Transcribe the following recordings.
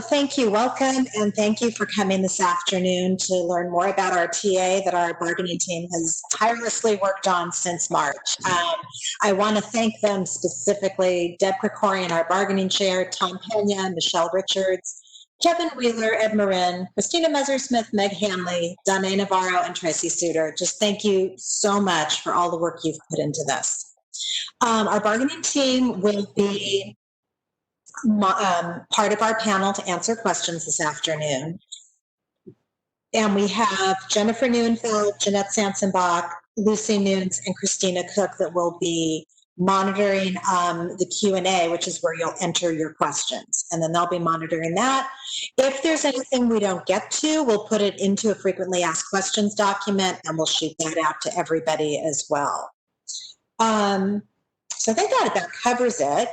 Thank you. Welcome, and thank you for coming this afternoon to learn more about our TA that our bargaining team has tirelessly worked on since March. I want to thank them specifically, Deb Krikorian, our bargaining chair, Tom Pena, Michelle Richards, Kevin Wheeler, Ed Marin, Christina Messersmith, Meg Hanley, Danae Navarro, and Tracy Suter. Just thank you so much for all the work you've put into this. Our bargaining team will be part of our panel to answer questions this afternoon. And we have Jennifer Newenfeld, Jeanette Sansenbach, Lucy Nunes, and Christina Cook that will be monitoring the Q&A, which is where you'll enter your questions. And then they'll be monitoring that. If there's anything we don't get to, we'll put it into a frequently asked questions document, and we'll shoot that out to everybody as well. So I think that about covers it.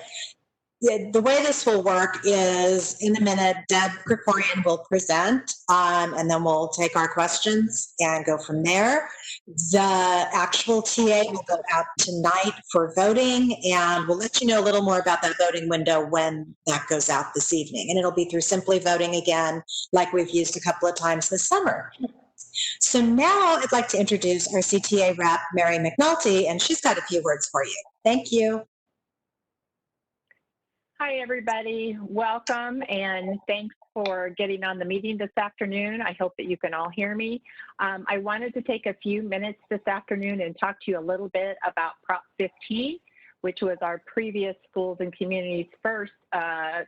The way this will work is in a minute, Deb Krikorian will present, and then we'll take our questions and go from there. The actual TA will go out tonight for voting, and we'll let you know a little more about that voting window when that goes out this evening. And it'll be through Simply Voting again, like we've used a couple of times this summer. So now I'd like to introduce our CTA rep, Mary McNulty, and she's got a few words for you. Thank you. Hi, everybody. Welcome, and thanks for getting on the meeting this afternoon. I hope that you can all hear me. I wanted to take a few minutes this afternoon and talk to you a little bit about Prop 15, which was our previous Schools and Communities First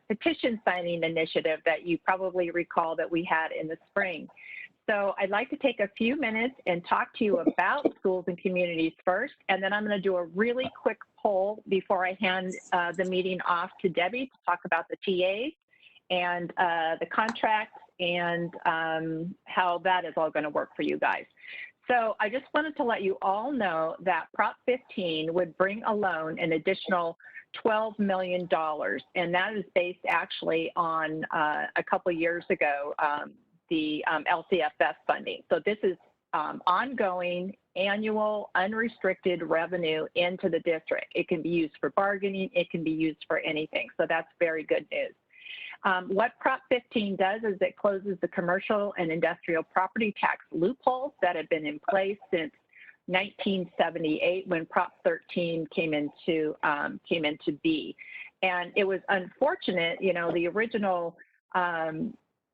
petition signing initiative that you probably recall that we had in the spring. So I'd like to take a few minutes and talk to you about Schools and Communities First, and then I'm going to do a really quick poll before I hand the meeting off to Debbie to talk about the TAs and the contracts and how that is all going to work for you guys. So I just wanted to let you all know that Prop 15 would bring alone an additional $12 million, and that is based actually on a couple years ago, the LCFS funding. So this is ongoing, annual, unrestricted revenue into the district. It can be used for bargaining. It can be used for anything. So that's very good news. What Prop 15 does is it closes the commercial and industrial property tax loopholes that have been in place since 1978 when Prop 13 came into be. And it was unfortunate, you know, the original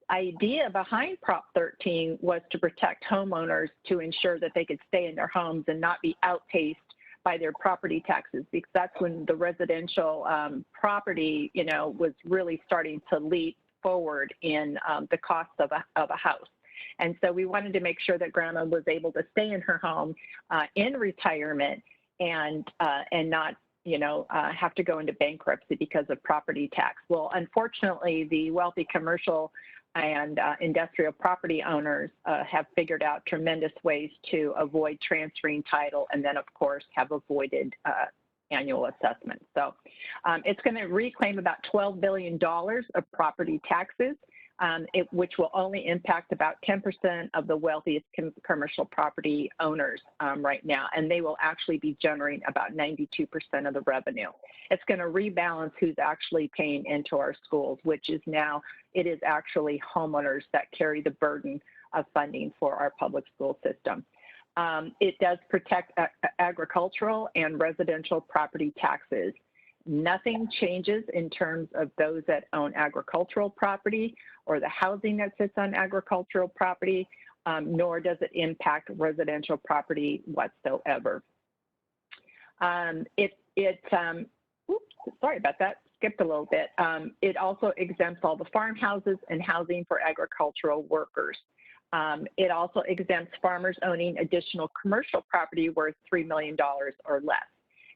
idea behind Prop 13 was to protect homeowners to ensure that they could stay in their homes and not be outpaced by their property taxes, because that's when the residential property, you know, was really starting to leap forward in the cost of a house. And so we wanted to make sure that grandma was able to stay in her home in retirement and not, you know, have to go into bankruptcy because of property tax. Well, unfortunately, the wealthy commercial and industrial property owners have figured out tremendous ways to avoid transferring title, and then, of course, have avoided annual assessments. So it's going to reclaim about $12 billion of property taxes, which will only impact about 10% of the wealthiest commercial property owners right now, and they will actually be generating about 92% of the revenue. It's going to rebalance who's actually paying into our schools, which is now, it is actually homeowners that carry the burden of funding for our public school system. It does protect agricultural and residential property taxes. Nothing changes in terms of those that own agricultural property or the housing that sits on agricultural property, nor does it impact residential property whatsoever. Oops, sorry about that, skipped a little bit. It also exempts all the farmhouses and housing for agricultural workers. It also exempts farmers owning additional commercial property worth $3 million or less.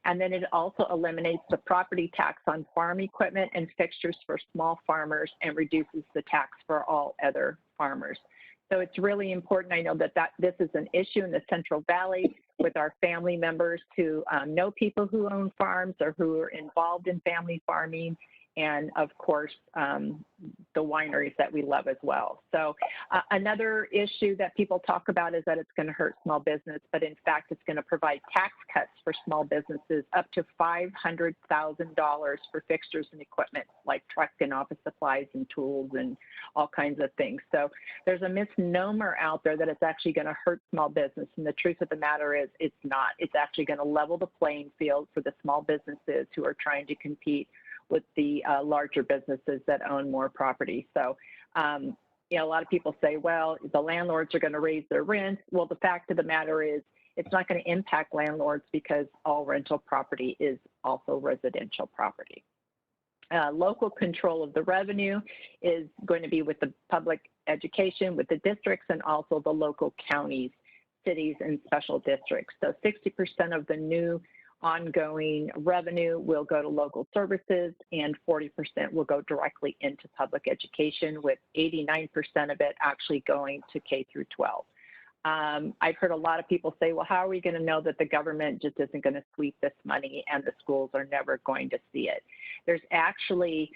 And then it also eliminates the property tax on farm equipment and fixtures for small farmers and reduces the tax for all other farmers. So it's really important. I know that this is an issue in the Central Valley with our family members who know people who own farms or who are involved in family farming. and of course, the wineries that we love as well. So another issue that people talk about is that it's going to hurt small business, but in fact, it's going to provide tax cuts for small businesses up to $500,000 for fixtures and equipment like truck and office supplies and tools and all kinds of things. So there's a misnomer out there that it's actually going to hurt small business, and the truth of the matter is it's not. It's actually going to level the playing field for the small businesses who are trying to compete with the larger businesses that own more property. So, you know, a lot of people say, well, the landlords are going to raise their rents. Well, the fact of the matter is it's not going to impact landlords because all rental property is also residential property. Local control of the revenue is going to be with the public education, with the districts, and also the local counties, cities, and special districts. So 60% of the new ongoing revenue will go to local services and 40% will go directly into public education, with 89% of it actually going to K through 12. I've heard a lot of people say, well, how are we going to know that the government just isn't going to sweep this money and the schools are never going to see it? There's actually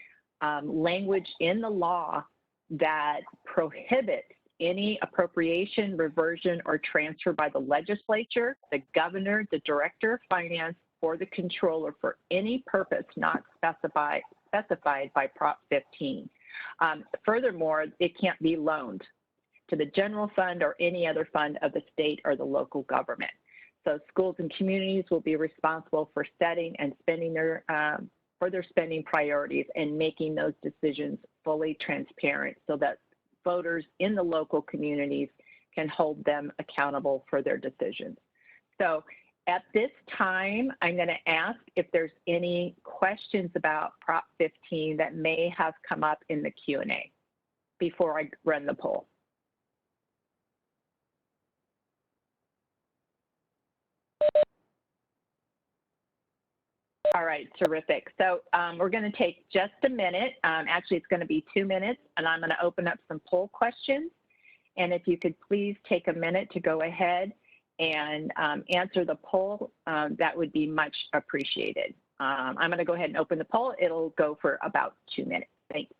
language in the law that prohibits any appropriation, reversion, or transfer by the legislature, the governor, the director of finance, or the controller for any purpose not specified by Prop 15. Furthermore, it can't be loaned to the general fund or any other fund of the state or the local government. So schools and communities will be responsible for setting and spending their spending priorities and making those decisions fully transparent so that voters in the local communities can hold them accountable for their decisions. So at this time, I'm going to ask if there's any questions about Prop 15 that may have come up in the Q&A before I run the poll. All right, terrific. So we're going to take just a minute. Actually, it's going to be 2 minutes, and I'm going to open up some poll questions. And if you could please take a minute to go ahead and answer the poll, that would be much appreciated. I'm going to go ahead and open the poll. It'll go for about 2 minutes. Thanks.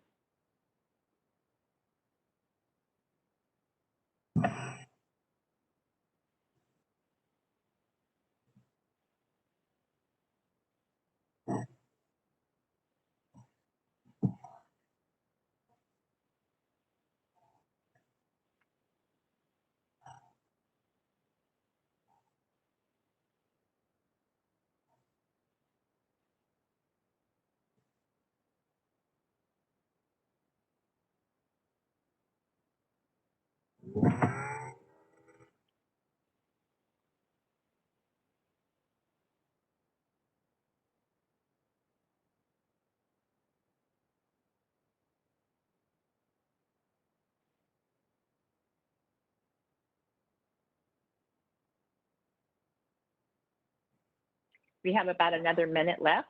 We have about another minute left.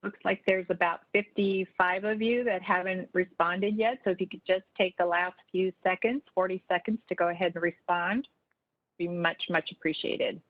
Looks like there's about 55 of you that haven't responded yet. So if you could just take the last few seconds, 40 seconds to go ahead and respond, be much, much appreciated.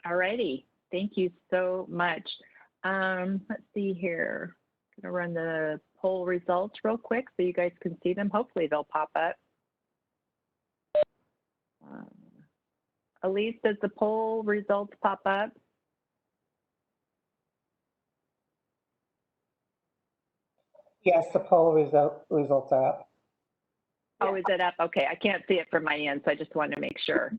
All righty. Thank you so much. Let's see here. I'm going to run the poll results real quick so you guys can see them. Hopefully they'll pop up. Elise, does the poll results pop up? Yes, the poll results are up. Oh, is it up? Okay, I can't see it from my end, so I just wanted to make sure.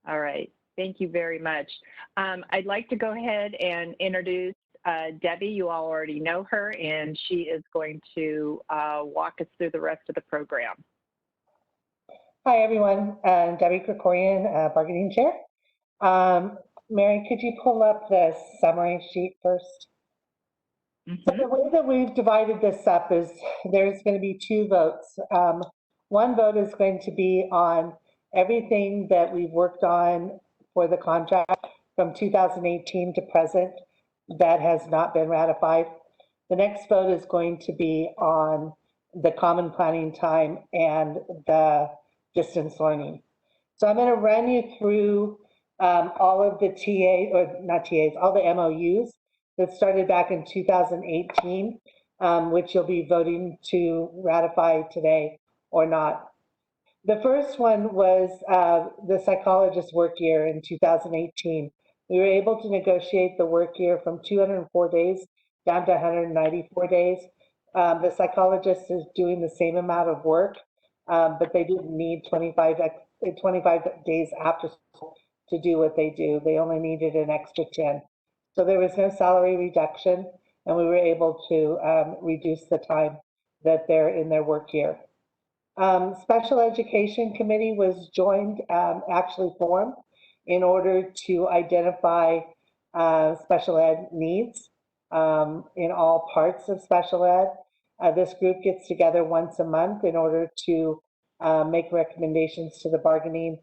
All right, thank you very much. I'd like to go ahead and introduce Debbie. You all already know her, and she is going to walk us through the rest of the program. Hi, everyone. I'm Debbie Krikorian, bargaining chair. Mary, could you pull up the summary sheet first? So the way that we've divided this up is there's going to be two votes. One vote is going to be on everything that we've worked on for the contract from 2018 to present that has not been ratified. The next vote is going to be on the common planning time and the distance learning. So I'm going to run you through all of the all the MOUs that started back in 2018, which you'll be voting to ratify today or not. The first one was the psychologist work year in 2018. We were able to negotiate the work year from 204 days down to 194 days. The psychologist is doing the same amount of work, but they didn't need 25 days after school to do what they do. They only needed an extra 10. So there was no salary reduction, and we were able to reduce the time that they're in their work year. Special Education Committee was joined, actually formed, in order to identify special ed needs in all parts of special ed. This group gets together once a month in order to make recommendations to the bargaining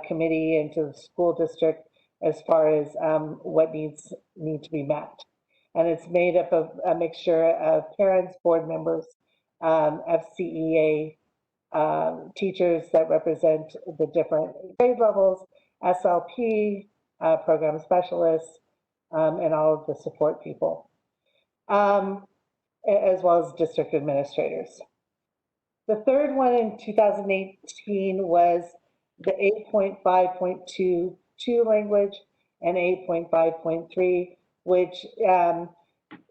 committee and to the school district as far as what need to be met. And it's made up of a mixture of parents, board members, FCEA teachers that represent the different grade levels, SLP, program specialists, and all of the support people, as well as district administrators. The third one in 2018 was the 8.5.22 language and 8.5.3, which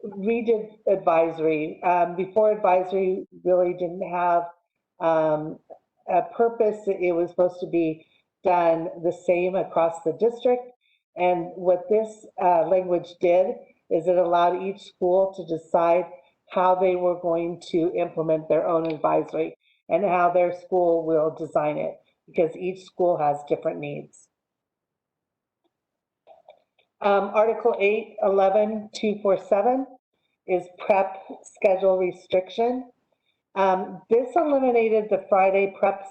redid advisory. Before, advisory really didn't have a purpose. It was supposed to be done the same across the district. And what this language did is it allowed each school to decide how they were going to implement their own advisory and how their school will design it, because each school has different needs. Article 8.11.247 is prep schedule restriction. This eliminated the Friday prep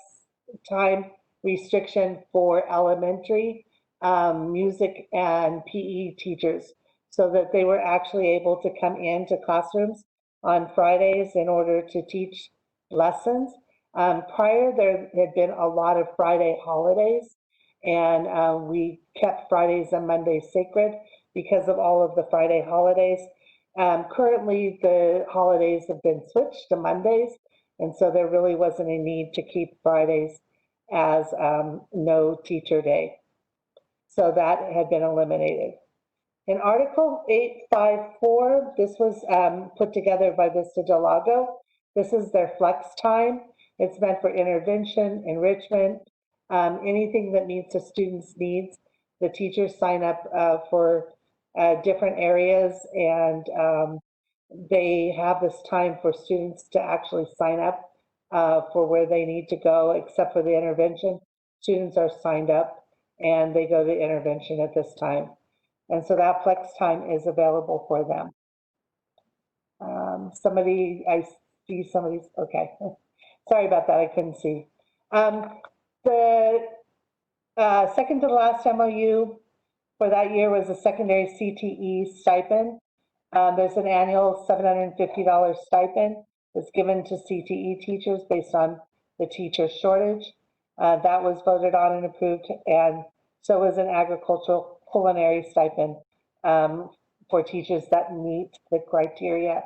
time restriction for elementary music and PE teachers, so that they were actually able to come into classrooms on Fridays in order to teach lessons. Prior, there had been a lot of Friday holidays, and we kept Fridays and Mondays sacred because of all of the Friday holidays. Currently, the holidays have been switched to Mondays, and so there really wasn't a need to keep Fridays as no teacher day. So that had been eliminated. In Article 8.5.4, this was put together by Vista Del Lago. This is their flex time. It's meant for intervention, enrichment, anything that meets a student's needs. The teachers sign up for different areas, and they have this time for students to actually sign up for where they need to go, except for the intervention. Students are signed up and they go to intervention at this time. And so that flex time is available for them. I see somebody's, okay. Sorry about that, I couldn't see. The second to last MOU for that year was a secondary CTE stipend. There's an annual $750 stipend that's given to CTE teachers based on the teacher shortage. That was voted on and approved, and so was an agricultural culinary stipend for teachers that meet the criteria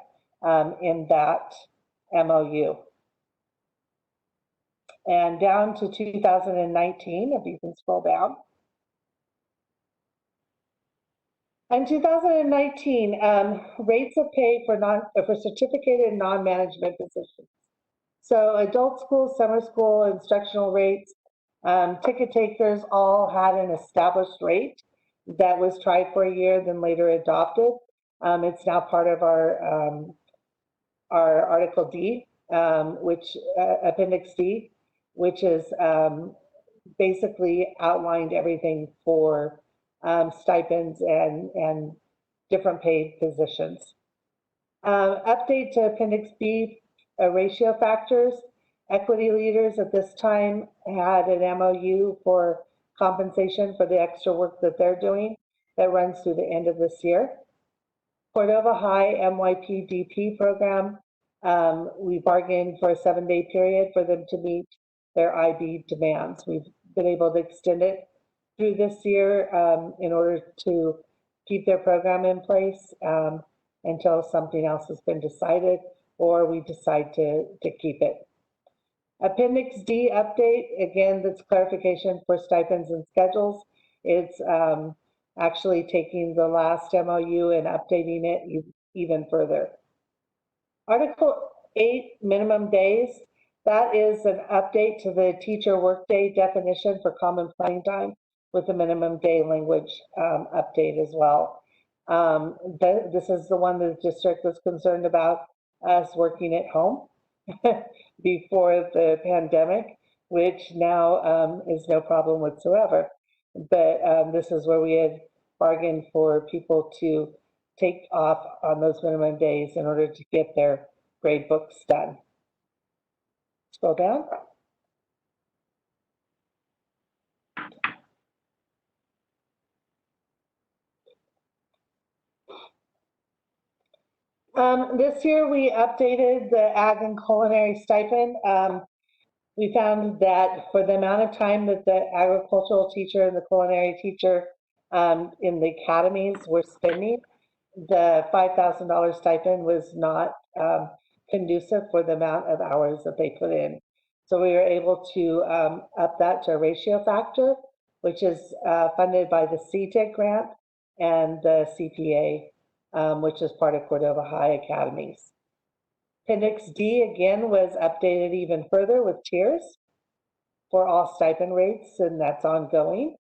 in that MOU. And down to 2019, if you can scroll down. In 2019, rates of pay for certificated non-management positions. So adult school, summer school, instructional rates, ticket takers all had an established rate that was tried for a year, then later adopted. It's now part of our Article D, which Appendix D, which is basically outlined everything for stipends and different paid positions. Update to Appendix B, ratio factors. Equity leaders at this time had an MOU for compensation for the extra work that they're doing that runs through the end of this year. Cordova High MYPDP program, we bargained for a 7-day period for them to meet their IB demands. We've been able to extend it through this year in order to keep their program in place until something else has been decided or we decide to keep it. Appendix D update, again, that's clarification for stipends and schedules. It's actually taking the last MOU and updating it even further. Article 8, minimum days. That is an update to the teacher workday definition for common playing time with the minimum day language update as well. This is the one that the district was concerned about us working at home before the pandemic, which now is no problem whatsoever. But this is where we had bargained for people to take off on those minimum days in order to get their grade books done. Scroll down. This year we updated the ag and culinary stipend. We found that for the amount of time that the agricultural teacher and the culinary teacher in the academies were spending, the $5,000 stipend was not conducive for the amount of hours that they put in. So we were able to up that to a ratio factor, which is funded by the CTIC grant and the CPA, which is part of Cordova High Academies. Appendix D again was updated even further with tiers for all stipend rates, and that's ongoing.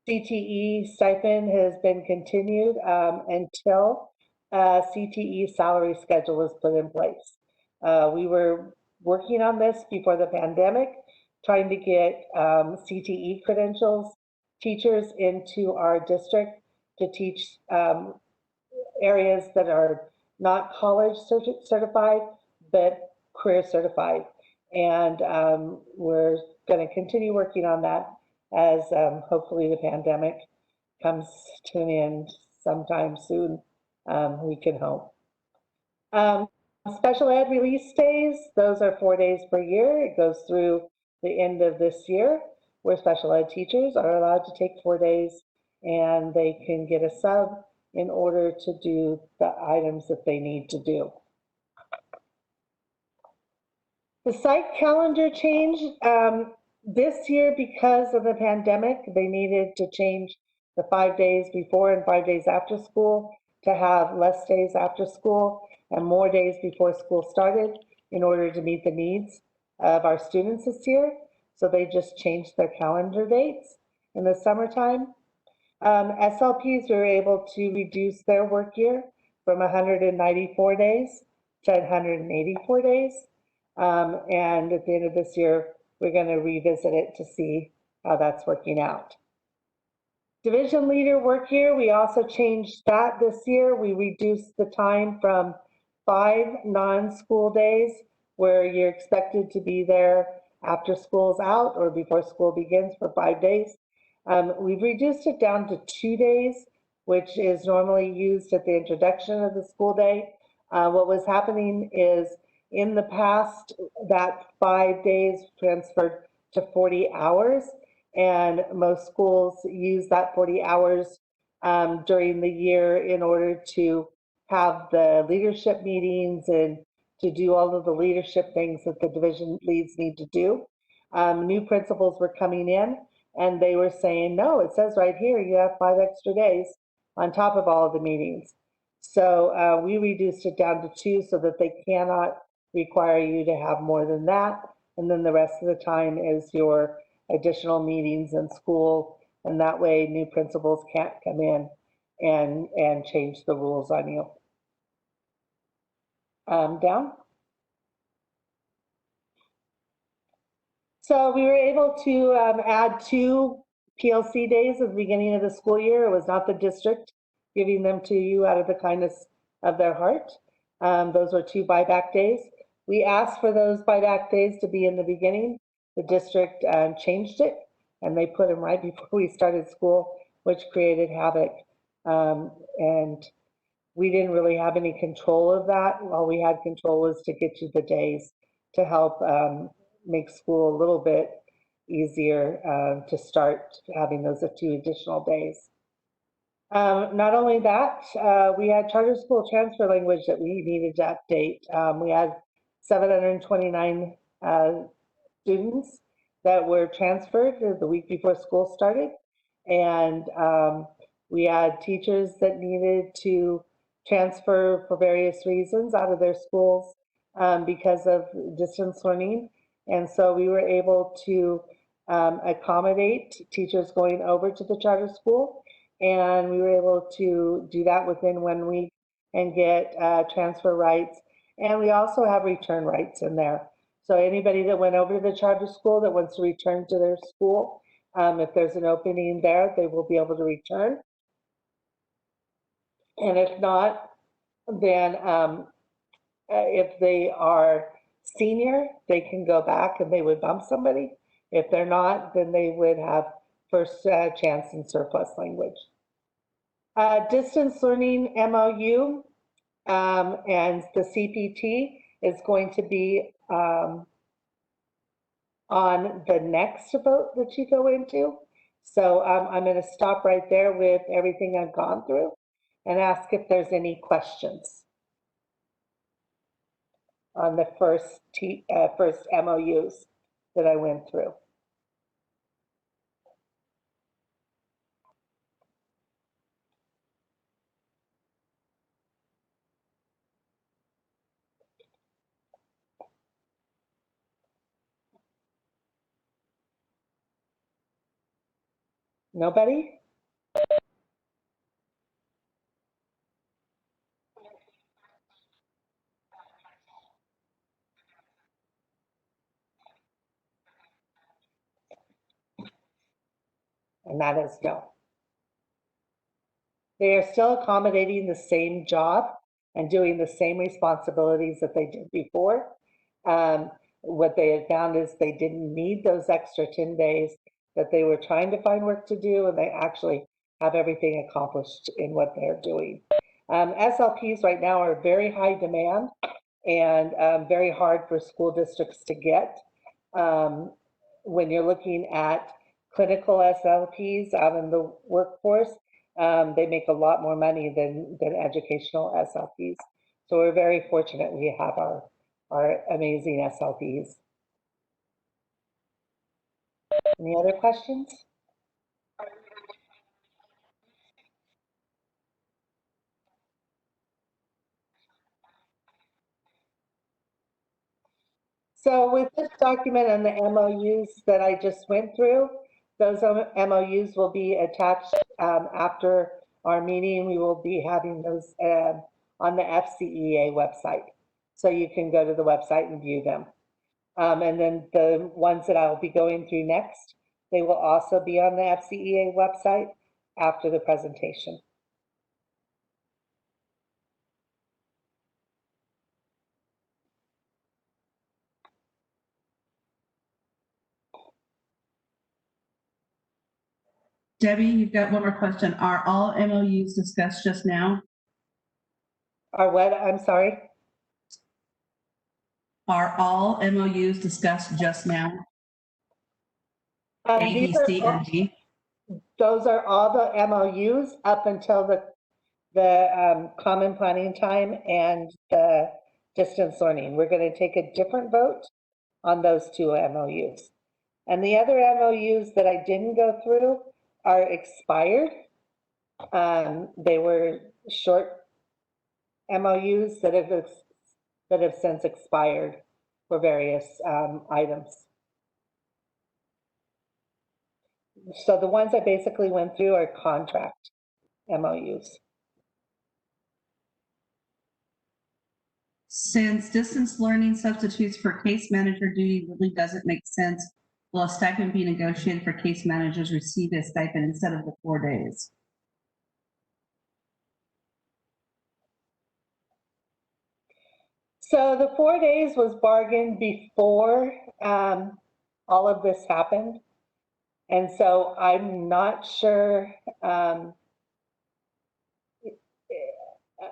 CTE stipend has been continued until CTE salary schedule is put in place. We were working on this before the pandemic, trying to get CTE credentials teachers into our district to teach areas that are not college certified, but career certified. And we're going to continue working on that as hopefully the pandemic comes to an end sometime soon, we can hope. Special ed release days, those are 4 days per year. It goes through the end of this year, where special ed teachers are allowed to take 4 days and they can get a sub in order to do the items that they need to do. The site calendar change, this year, because of the pandemic, they needed to change the 5 days before and 5 days after school to have less days after school and more days before school started in order to meet the needs of our students this year. So they just changed their calendar dates in the summertime. SLPs were able to reduce their work year from 194 days to 184 days. And at the end of this year, we're going to revisit it to see how that's working out. Division leader work year, we also changed that this year. We reduced the time from 5 non-school days where you're expected to be there after school's out or before school begins for 5 days. We've reduced it down to 2 days, which is normally used at the introduction of the school day. What was happening is in the past, that 5 days transferred to 40 hours, and most schools use that 40 hours during the year in order to have the leadership meetings and to do all of the leadership things that the division leads need to do. New principals were coming in and they were saying, no, it says right here you have 5 extra days on top of all of the meetings. So we reduced it down to 2 so that they cannot require you to have more than that. And then the rest of the time is your additional meetings in school. And that way new principals can't come in and change the rules on you. Down. So we were able to add 2 PLC days at the beginning of the school year. It was not the district giving them to you out of the kindness of their heart. Those were 2 buyback days. We asked for those buyback days to be in the beginning. The district changed it and they put them right before we started school, which created havoc. And we didn't really have any control of that. All we had control was to get you the days to help make school a little bit easier to start having those 2 additional days. Not only that, we had charter school transfer language that we needed to update. We had 729 students that were transferred the week before school started. And we had teachers that needed to transfer for various reasons out of their schools because of distance learning. And so we were able to accommodate teachers going over to the charter school. And we were able to do that within 1 week and get transfer rights. And we also have return rights in there. So anybody that went over to the charter school that wants to return to their school, if there's an opening there, they will be able to return. And if not, then if they are senior, they can go back and they would bump somebody. If they're not, then they would have first chance in surplus language. Distance learning MOU and the CPT is going to be on the next vote that you go into. So I'm going to stop right there with everything I've gone through and ask if there's any questions on the first MOUs that I went through. Nobody? And that is no. They are still accommodating the same job and doing the same responsibilities that they did before. What they had found is they didn't need those extra 10 days that they were trying to find work to do, and they actually have everything accomplished in what they're doing. SLPs right now are very high demand and very hard for school districts to get. When you're looking at clinical SLPs out in the workforce, they make a lot more money than educational SLPs. So we're very fortunate we have our amazing SLPs. Any other questions? So with this document and the MOUs that I just went through, those MOUs will be attached after our meeting. We will be having those on the FCEA website. So you can go to the website and view them. And then the ones that I will be going through next, they will also be on the FCEA website after the presentation. Debbie, you've got one more question. Are all MOUs discussed just now? Are what? I'm sorry? Are all MOUs discussed just now? A, B, These are C, and D? those are all the MOUs up until the common planning time and the distance learning. We're going to take a different vote on those two MOUs. And the other MOUs that I didn't go through are expired. They were short MOUs that have since expired for various items. So the ones I basically went through are contract MOUs. Since distance learning substitutes for case manager duty really doesn't make sense, will a stipend be negotiated for case managers receive a stipend instead of the 4 days? So the 4 days was bargained before all of this happened. And so I'm not sure, I'm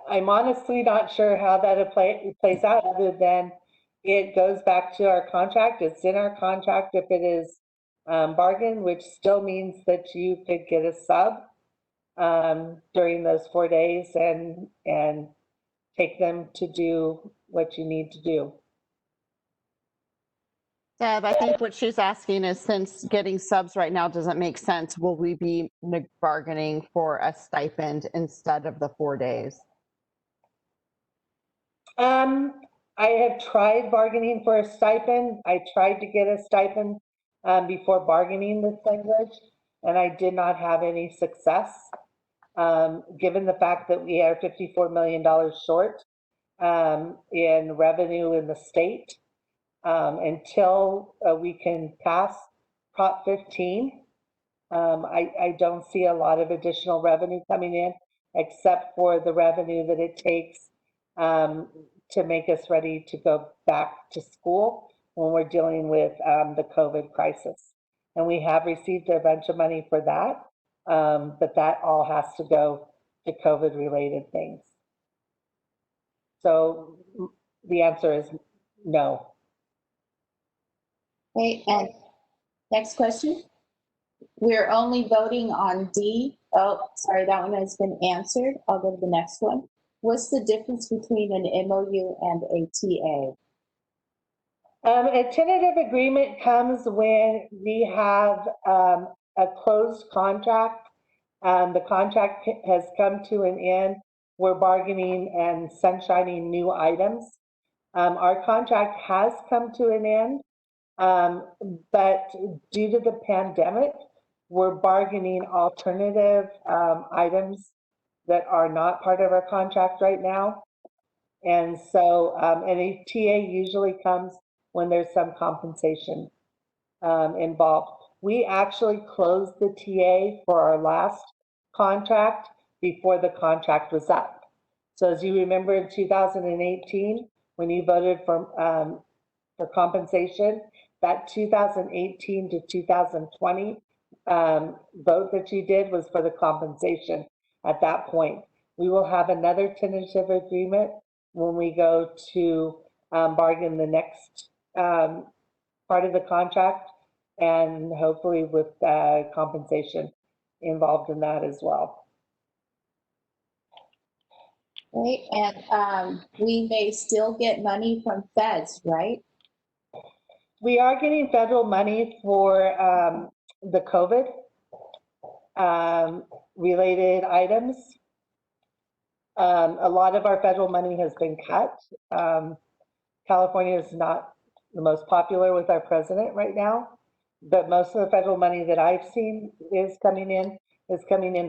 honestly not sure how that plays out, other than it goes back to our contract. It's in our contract if it is bargained, which still means that you could get a sub during those 4 days and take them to do what you need to do. Deb, I think what she's asking is, since getting subs right now doesn't make sense, will we be bargaining for a stipend instead of the 4 days? I have tried bargaining for a stipend. I tried to get a stipend before bargaining this language, and I did not have any success. Given the fact that we are $54 million short in revenue in the state, until we can pass Prop 15, I don't see a lot of additional revenue coming in, except for the revenue that it takes to make us ready to go back to school when we're dealing with the COVID crisis. And we have received a bunch of money for that, but that all has to go to COVID related things. So the answer is no. Okay, and next question. We're only voting on D. Oh, sorry, that one has been answered. I'll go to the next one. What's the difference between an MOU and a TA? A tentative agreement comes when we have a closed contract. The contract has come to an end. We're bargaining and sunshining new items. Our contract has come to an end, but due to the pandemic, we're bargaining alternative items that are not part of our contract right now. And so, and a TA usually comes when there's some compensation involved. We actually closed the TA for our last contract before the contract was up. So as you remember in 2018, when you voted for compensation, that 2018 to 2020 vote that you did was for the compensation at that point. We will have another tentative agreement when we go to bargain the next part of the contract, and hopefully with compensation involved in that as well. Okay, and we may still get money from feds, right? We are getting federal money for the COVID related items. A lot of our federal money has been cut. California is not the most popular with our president right now, but most of the federal money that I've seen is coming in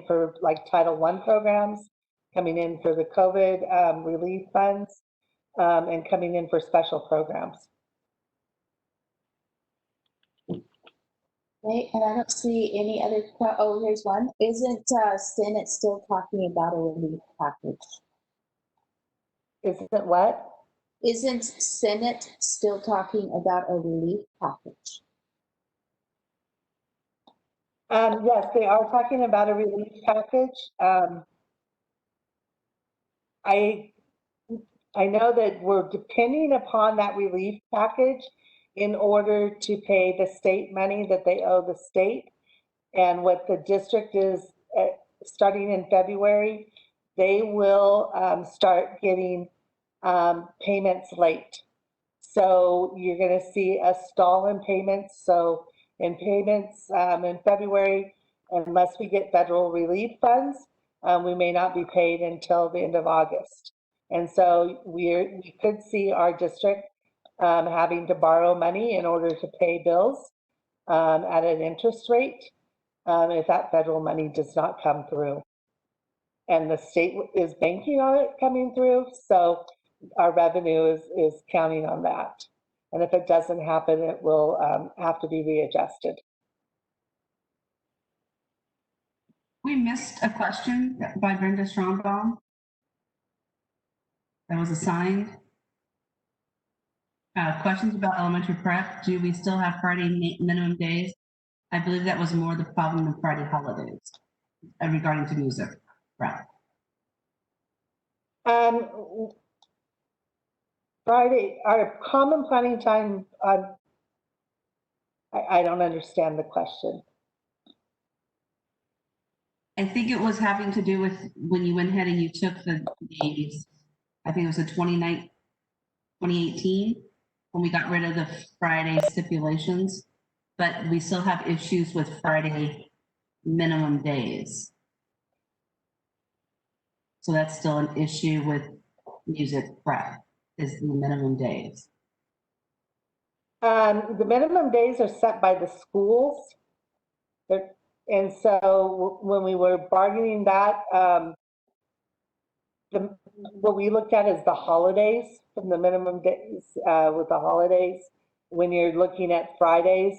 for like Title I programs, coming in for the COVID relief funds, and coming in for special programs. Okay, and I don't see any other, oh, here's one. Isn't Senate still talking about a relief package? Isn't what? Isn't Senate still talking about a relief package? Yes, they are talking about a relief package. I know that we're depending upon that relief package in order to pay the state money that they owe the state. And what the district is starting in February, they will start getting payments late. So you're going to see a stall in payments. So in payments in February, unless we get federal relief funds, we may not be paid until the end of August. And so we could see our district having to borrow money in order to pay bills at an interest rate if that federal money does not come through. And the state is banking on it coming through, so our revenue is counting on that. And if it doesn't happen, it will have to be readjusted. We missed a question by Brenda Strongbaum that was assigned. Questions about elementary prep. Do we still have Friday minimum days? I believe that was more the problem than Friday holidays regarding to music prep. Friday, our common planning time, I don't understand the question. I think it was having to do with when you went ahead and you took the, I think it was the 2018, when we got rid of the Friday stipulations, but we still have issues with Friday minimum days. So that's still an issue with music prep, is the minimum days. The minimum days are set by the schools. And so when we were bargaining that, what we looked at is the holidays, from the minimum days with the holidays. When you're looking at Fridays,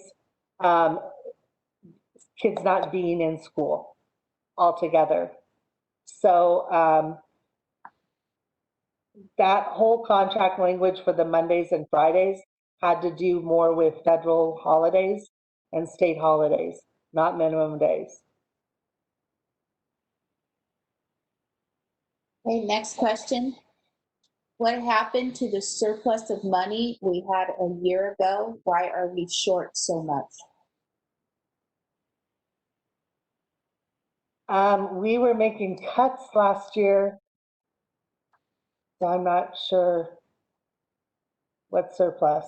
kids not being in school altogether. So that whole contract language for the Mondays and Fridays had to do more with federal holidays and state holidays, not minimum days. Okay, next question. What happened to the surplus of money we had a year ago? Why are we short so much? We were making cuts last year, so I'm not sure what surplus.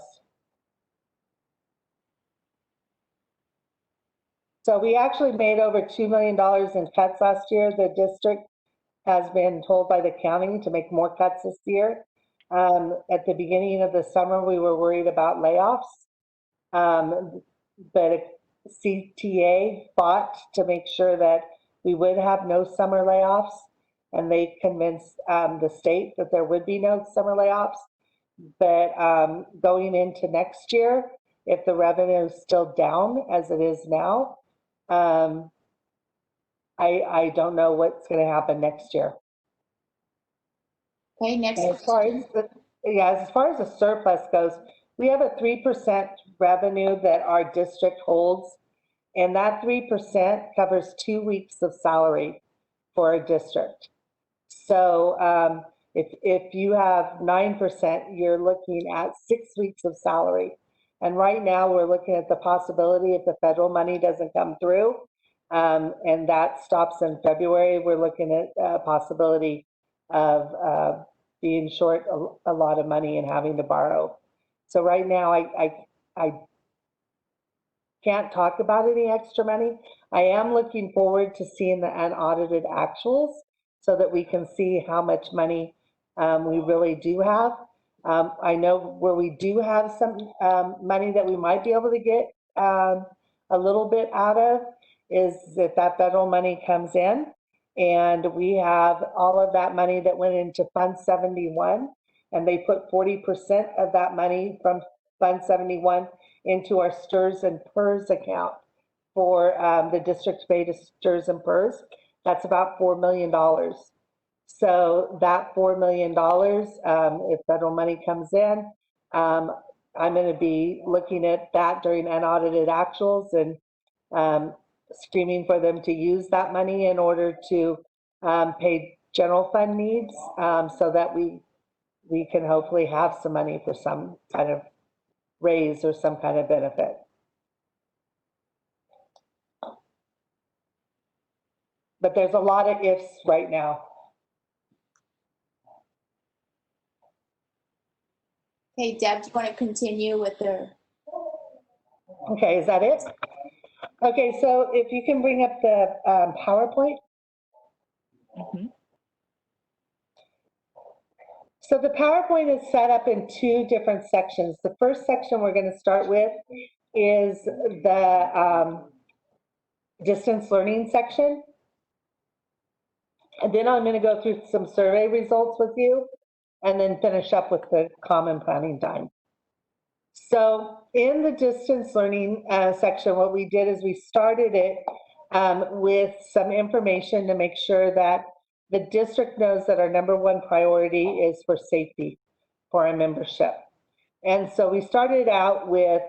So we actually made over $2 million in cuts last year. The district has been told by the county to make more cuts this year. At the beginning of the summer, we were worried about layoffs, but CTA fought to make sure that we would have no summer layoffs, and they convinced the state that there would be no summer layoffs. But going into next year, if the revenue is still down as it is now, I don't know what's going to happen next year. Okay, next As far as the surplus goes, we have a 3% revenue that our district holds, and that 3% covers 2 weeks of salary for our district. So if you have 9%, you're looking at 6 weeks of salary. And right now we're looking at the possibility, if the federal money doesn't come through, and that stops in February, we're looking at a possibility of being short a lot of money and having to borrow. So right now I can't talk about any extra money. I am looking forward to seeing the unaudited actuals so that we can see how much money we really do have. I know where we do have some money that we might be able to get a little bit out of is if that federal money comes in, and we have all of that money that went into Fund 71, and they put 40% of that money from Fund 71 into our STRS and PERS account for the district to pay to STRS and PERS. That's about $4 million. So that $4 million, if federal money comes in, I'm going to be looking at that during unaudited actuals and screaming for them to use that money in order to pay general fund needs so that we can hopefully have some money for some kind of raise or some kind of benefit. But there's a lot of ifs right now. Okay, Deb, do you want to continue with the, Okay, is that it? Okay, so if you can bring up the PowerPoint. Mhm. So the PowerPoint is set up in two different sections. The first section we're going to start with is the distance learning section. And then I'm going to go through some survey results with you and then finish up with the common planning time. So in the distance learning section, what we did is we started it with some information to make sure that the district knows that our number one priority is for safety for our membership. And so we started out with,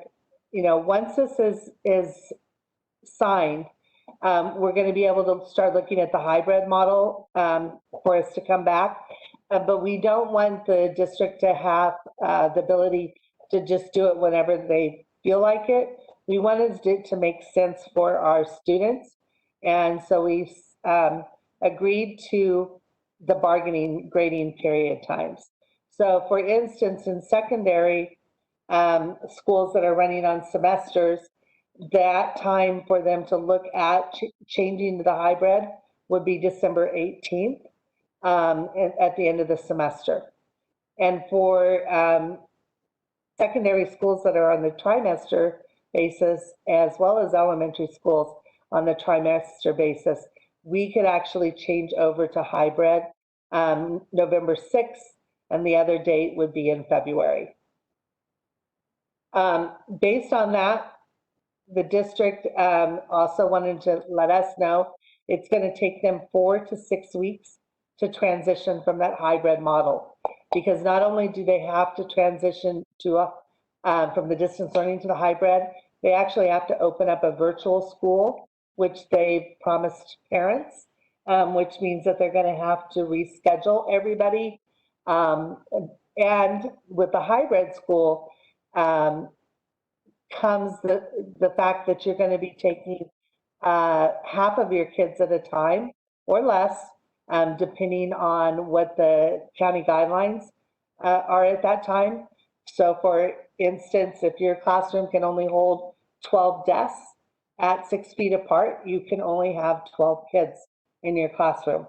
once this is signed, we're going to be able to start looking at the hybrid model for us to come back. But we don't want the district to have the ability to just do it whenever they feel like it. We wanted it to make sense for our students. And so we agreed to the bargaining grading period times. So for instance, in secondary schools that are running on semesters, that time for them to look at changing to the hybrid would be December 18th at the end of the semester. And for secondary schools that are on the trimester basis, as well as elementary schools on the trimester basis, we could actually change over to hybrid November 6th, and the other date would be in February. Based on that, the district also wanted to let us know it's going to take them 4 to 6 weeks to transition from that hybrid model, because not only do they have to transition to from the distance learning to the hybrid, they actually have to open up a virtual school, which they promised parents, which means that they're going to have to reschedule everybody. And with the hybrid school, comes the fact that you're going to be taking half of your kids at a time or less, depending on what the county guidelines are at that time. So for instance, if your classroom can only hold 12 desks at 6 feet apart, you can only have 12 kids in your classroom.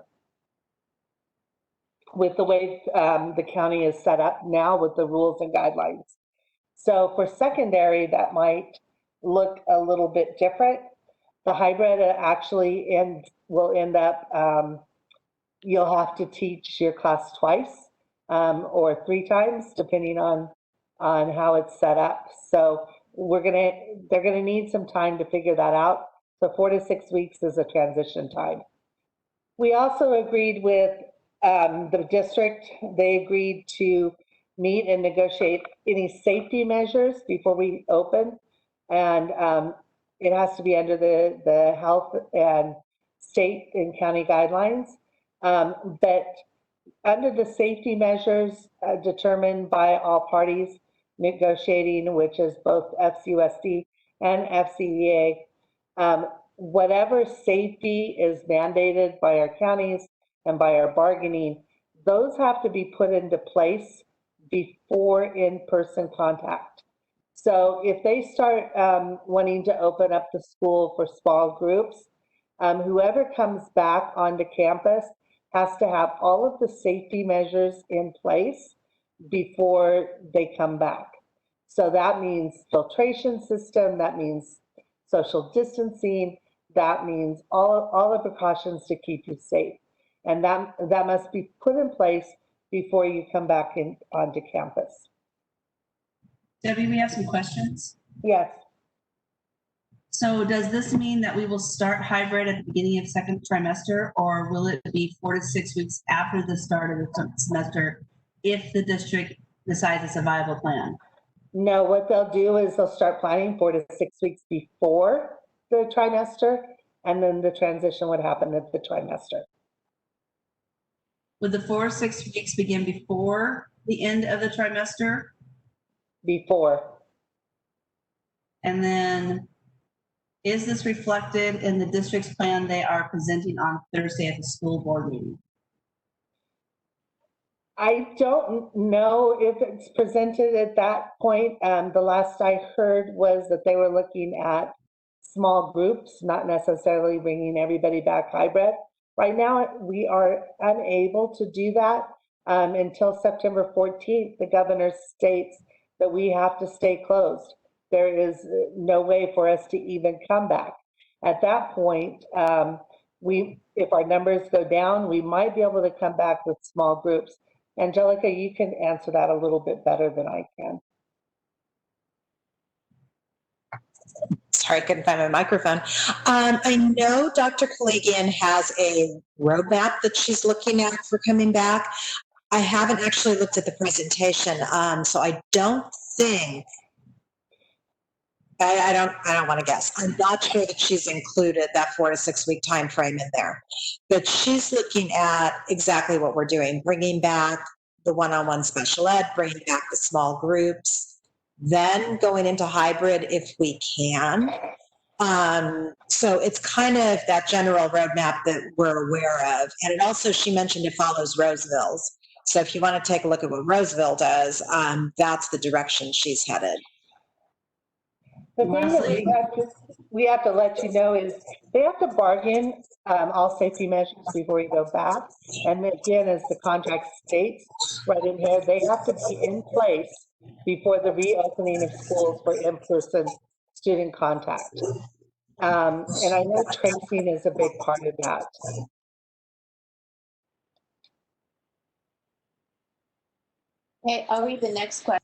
With the way the county is set up now with the rules and guidelines. So for secondary, that might look a little bit different. The hybrid actually will end up, you'll have to teach your class twice or 3 times, depending on how it's set up. So they're gonna need some time to figure that out. So 4 to 6 weeks is a transition time. We also agreed with the district. They agreed to meet and negotiate any safety measures before we open. And it has to be under the health and state and county guidelines. But under the safety measures determined by all parties negotiating, which is both FCUSD and FCEA, whatever safety is mandated by our counties and by our bargaining, those have to be put into place before in-person contact. So if they start wanting to open up the school for small groups, whoever comes back onto campus has to have all of the safety measures in place before they come back. So that means filtration system, that means social distancing, that means all the precautions to keep you safe. And that must be put in place before you come back onto campus. Debbie, we have some questions. Yes. So does this mean that we will start hybrid at the beginning of second trimester, or will it be 4 to 6 weeks after the start of the semester if the district decides it's a viable plan? No, what they'll do is they'll start planning 4 to 6 weeks before the trimester, and then the transition would happen at the trimester. Would the 4 or 6 weeks begin before the end of the trimester? Before. And then, is this reflected in the district's plan they are presenting on Thursday at the school board meeting? I don't know if it's presented at that point. The last I heard was that they were looking at small groups, not necessarily bringing everybody back hybrid. Right now, we are unable to do that until September 14th. The governor states that we have to stay closed. There is no way for us to even come back. At that point, if our numbers go down, we might be able to come back with small groups. Angelica, you can answer that a little bit better than I can. Sorry, I couldn't find my microphone. I know Dr. Kalagian has a roadmap that she's looking at for coming back. I haven't actually looked at the presentation, so I don't think. I don't want to guess. I'm not sure that she's included that 4 to 6 week time frame in there, but she's looking at exactly what we're doing, bringing back the one-on-one special ed, bringing back the small groups, then going into hybrid if we can. So it's kind of that general roadmap that we're aware of. And it also, she mentioned it follows Roseville's. So if you want to take a look at what Roseville does, that's the direction she's headed. The thing that we have to let you know is they have to bargain all safety measures before we go back. And again, as the contract states right in here, they have to be in place before the reopening of schools for in-person student contact. And I know tracing is a big part of that. Okay, I'll read the next question.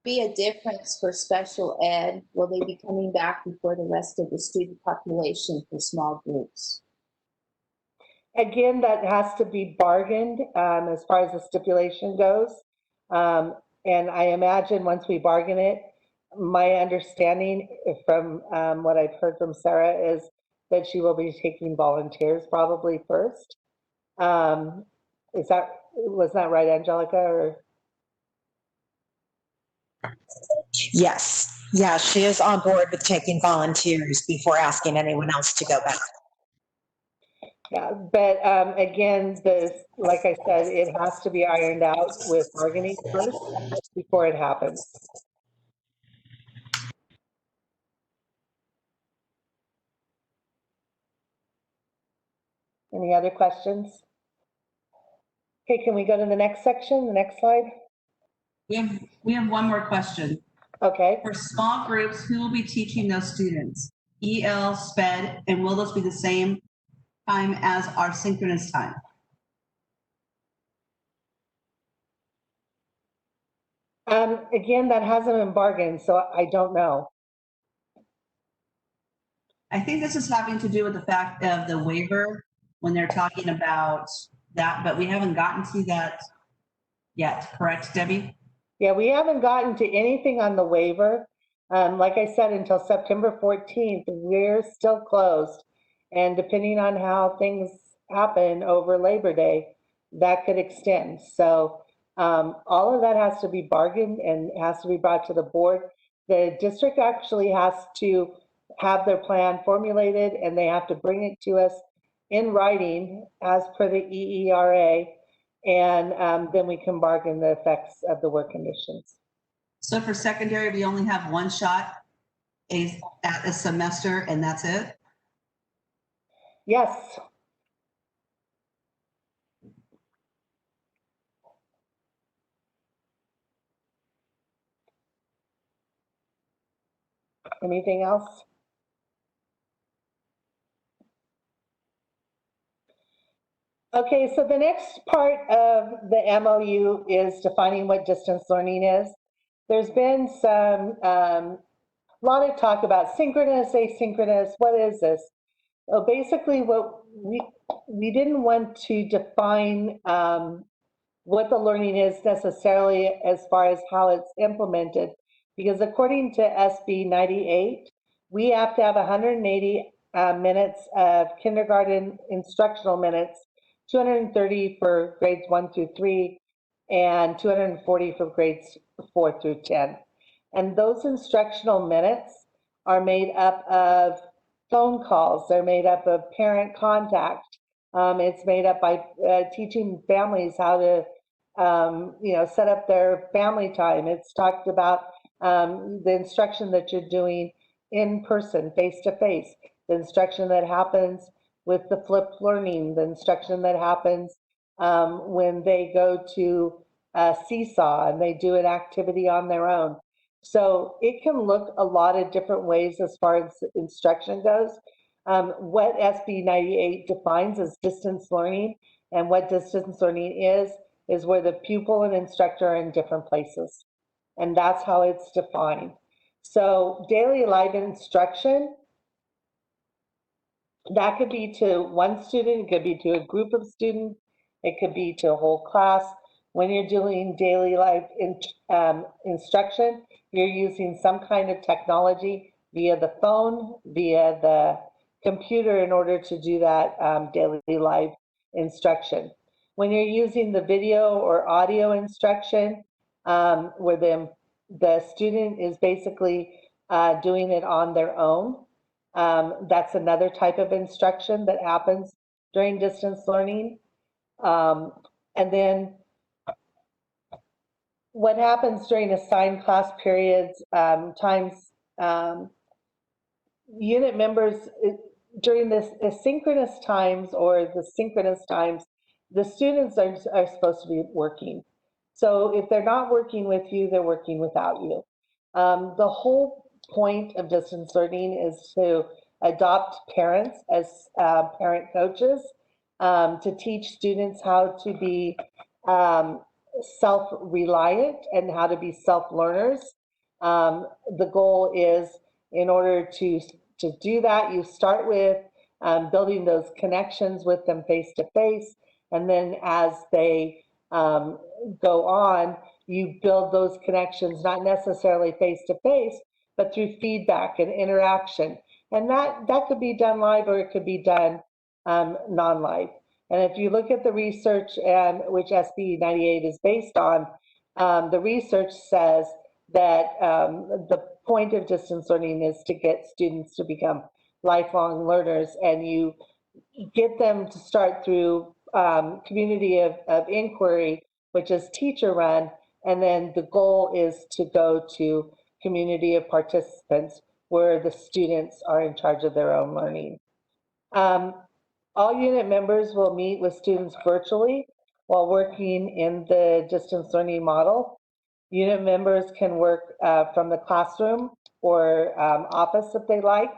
Be a difference for special ed? Will they be coming back before the rest of the student population for small groups? Again, that has to be bargained as far as the stipulation goes. And I imagine once we bargain it, my understanding from what I've heard from Sarah is that she will be taking volunteers probably first. Was that right, Angelica? Or? Yes. Yeah, she is on board with taking volunteers before asking anyone else to go back. Yeah, but again, like I said, it has to be ironed out with bargaining first before it happens. Any other questions? Okay, can we go to the next section, the next slide? We have one more question. Okay. For small groups, who will be teaching those students? EL, SPED, and will those be the same time as our synchronous time? Again, that hasn't been bargained, so I don't know. I think this is having to do with the fact of the waiver when they're talking about that, but we haven't gotten to that yet, correct, Debbie? Yeah, we haven't gotten to anything on the waiver. Like I said, until September 14th, we're still closed. And depending on how things happen over Labor Day, that could extend. So all of that has to be bargained and has to be brought to the board. The district actually has to have their plan formulated and they have to bring it to us in writing as per the EERA. And then we can bargain the effects of the work conditions. So for secondary, we only have one shot at a semester and that's it? Yes. Anything else? Okay, so the next part of the MOU is defining what distance learning is. There's been a lot of talk about synchronous, asynchronous. What is this? Well, basically, what we didn't want to define what the learning is necessarily as far as how it's implemented, because according to SB 98, we have to have 180 minutes of kindergarten instructional minutes, 230 for grades 1 through 3, and 240 for grades 4 through 10. And those instructional minutes are made up of phone calls. They're made up of parent contact. It's made up by teaching families how to, set up their family time. It's talked about the instruction that you're doing in person, face to face, the instruction that happens with the flipped learning, the instruction that happens when they go to Seesaw and they do an activity on their own. So it can look a lot of different ways as far as instruction goes. What SB 98 defines as distance learning, and what distance learning is where the pupil and instructor are in different places. And that's how it's defined. So daily live instruction, that could be to one student, it could be to a group of students, it could be to a whole class. When you're doing daily live instruction, you're using some kind of technology via the phone, via the computer in order to do that daily live instruction. When you're using the video or audio instruction, where the student is basically doing it on their own, that's another type of instruction that happens during distance learning. And then what happens during assigned class periods, unit members, during this asynchronous times or the synchronous times, the students are supposed to be working. So if they're not working with you, they're working without you. The whole point of distance learning is to adopt parents as parent coaches, to teach students how to be self-reliant and how to be self-learners. The goal is, in order to do that, you start with building those connections with them face to face, and then as they go on, you build those connections not necessarily face to face, but through feedback and interaction. And that could be done live, or it could be done non-live. And if you look at the research, which SB 98 is based on, the research says that the point of distance learning is to get students to become lifelong learners, and you get them to start through community of inquiry, which is teacher run, and then the goal is to go to community of participants where the students are in charge of their own learning. All unit members will meet with students virtually while working in the distance learning model. Unit members can work from the classroom or office if they like.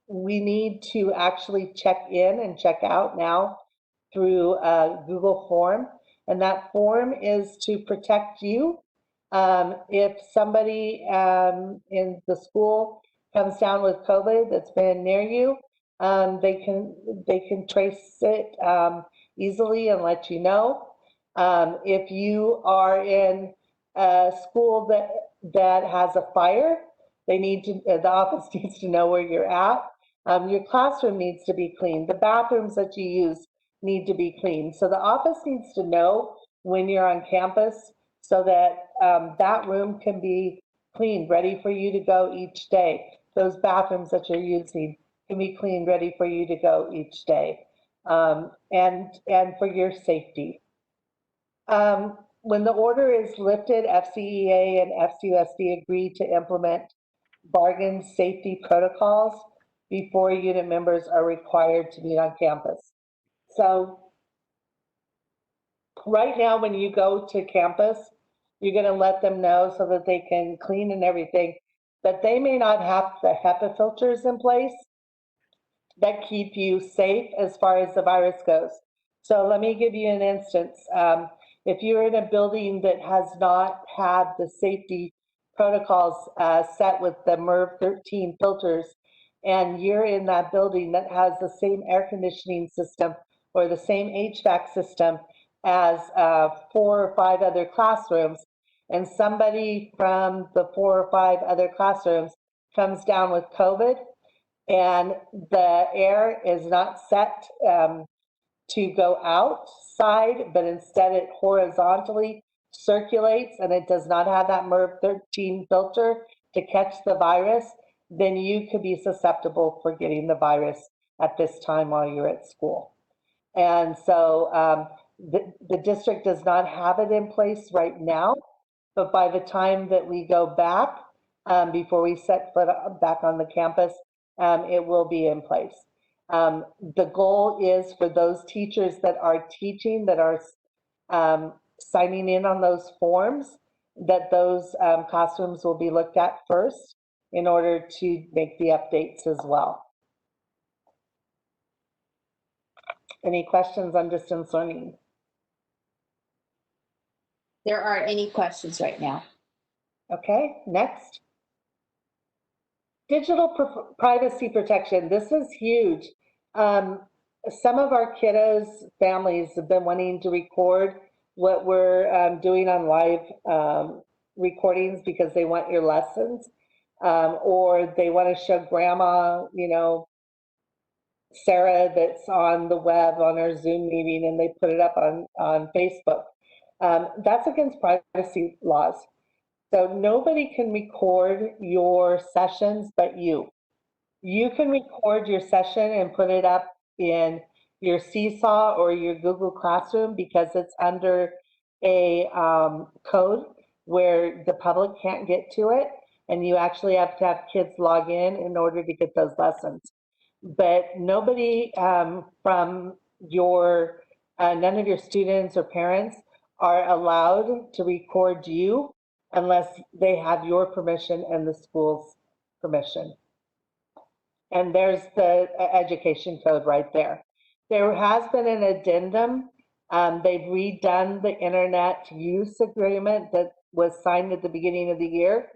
We need to actually check in and check out now through a Google form, and that form is to protect you. If somebody in the school comes down with COVID that's been near you, they can trace it easily and let you know. If you are in a school that has a fire, the office needs to know where you're at. Your classroom needs to be clean. The bathrooms that you use need to be clean. So the office needs to know when you're on campus, so that that room can be cleaned, ready for you to go each day. Those bathrooms that you're using can be cleaned, ready for you to go each day, and for your safety. When the order is lifted, FCEA and FCUSD agreed to implement bargain safety protocols before unit members are required to meet on campus. So right now, when you go to campus, you're going to let them know so that they can clean and everything, but they may not have the HEPA filters in place that keep you safe as far as the virus goes. So let me give you an instance. If you're in a building that has not had the safety protocols set with the MERV 13 filters, and you're in that building that has the same air conditioning system or the same HVAC system as 4 or 5 other classrooms, and somebody from the 4 or 5 other classrooms comes down with COVID, and the air is not set to go outside, but instead it horizontally circulates and it does not have that MERV-13 filter to catch the virus, then you could be susceptible for getting the virus at this time while you're at school. And so the district does not have it in place right now, but by the time that we go back, before we set foot back on the campus, it will be in place. The goal is for those teachers that are teaching, that are signing in on those forms, that those classrooms will be looked at first in order to make the updates as well. Any questions on distance learning? There aren't any questions right now. Okay, next. Digital privacy protection. This is huge. Some of our kiddos' families have been wanting to record what we're doing on live recordings because they want your lessons, or they want to show grandma, you know, Sarah that's on the web on our Zoom meeting, and they put it up on Facebook. That's against privacy laws. So nobody can record your sessions but you. You can record your session and put it up in your Seesaw or your Google Classroom because it's under a code where the public can't get to it, and you actually have to have kids log in order to get those lessons. But nobody from your, none of your students or parents are allowed to record you unless they have your permission and the school's permission. And there's the education code right there. There has been an addendum. They've redone the internet use agreement that was signed at the beginning of the year.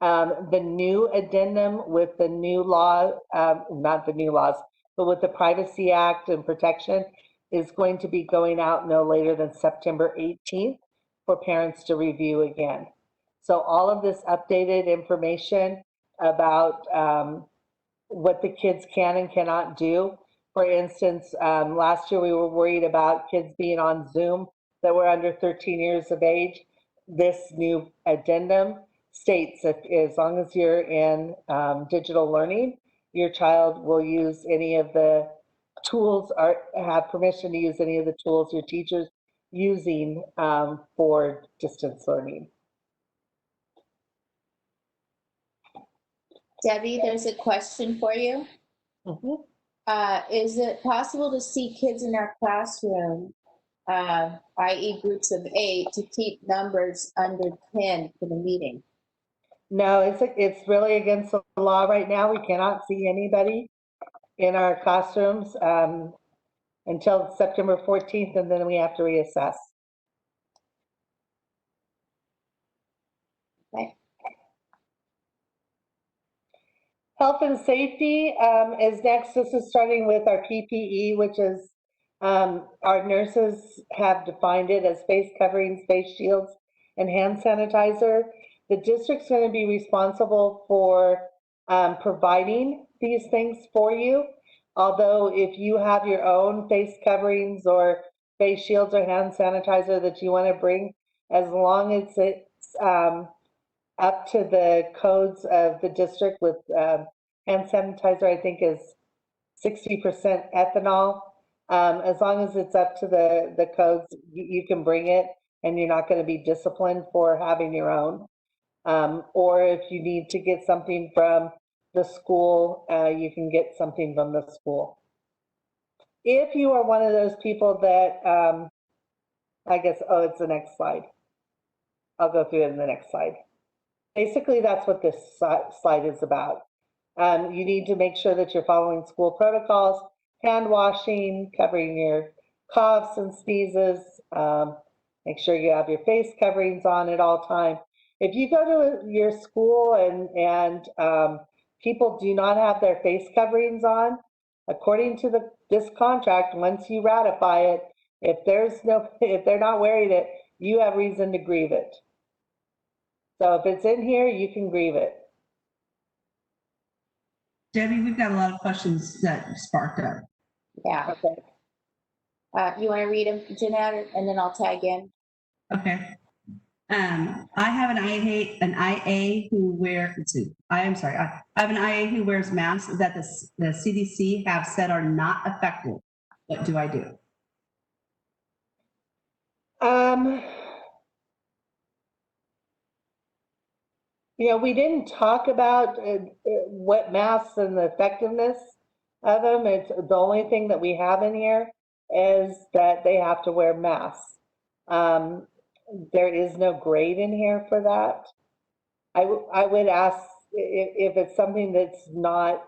The new addendum with the new law, not the new laws, but with the Privacy Act and protection is going to be going out no later than September 18th for parents to review again. So all of this updated information about what the kids can and cannot do. For instance, last year we were worried about kids being on Zoom that were under 13 years of age. This new addendum states that as long as you're in digital learning, your child will use any of the tools or have permission to use any of the tools your teacher's using for distance learning. Debbie, there's a question for you. Is it possible to see kids in our classroom, i.e. groups of 8, to keep numbers under 10 for the meeting? No, it's really against the law right now. We cannot see anybody in our classrooms until September 14th, and then we have to reassess. Okay. Health and safety is next. This is starting with our PPE, which is our nurses have defined it as face coverings, face shields, and hand sanitizer. The district's going to be responsible for providing these things for you. Although if you have your own face coverings or face shields or hand sanitizer that you want to bring, as long as it's up to the codes of the district with hand sanitizer, I think is 60% ethanol. As long as it's up to the codes, you can bring it and you're not going to be disciplined for having your own. Or if you need to get something from the school, you can get something from the school. If you are one of those people that, I guess, oh, it's the next slide. I'll go through it in the next slide. Basically, that's what this slide is about. You need to make sure that you're following school protocols, hand washing, covering your coughs and sneezes, make sure you have your face coverings on at all times. If you go to your school and people do not have their face coverings on, according to this contract, once you ratify it, if they're not wearing it, you have reason to grieve it. So if it's in here, you can grieve it. Debbie, we've got a lot of questions that sparked up. Yeah. Okay. You want to read them, Jeanette, and then I'll tag in? Okay. I have an IA who wear, let's see, I am sorry. I have an IA who wears masks that the CDC have said are not effective. What do I do? We didn't talk about what masks and the effectiveness of them. It's the only thing that we have in here is that they have to wear masks. There is no grade in here for that. I would ask if it's something that's not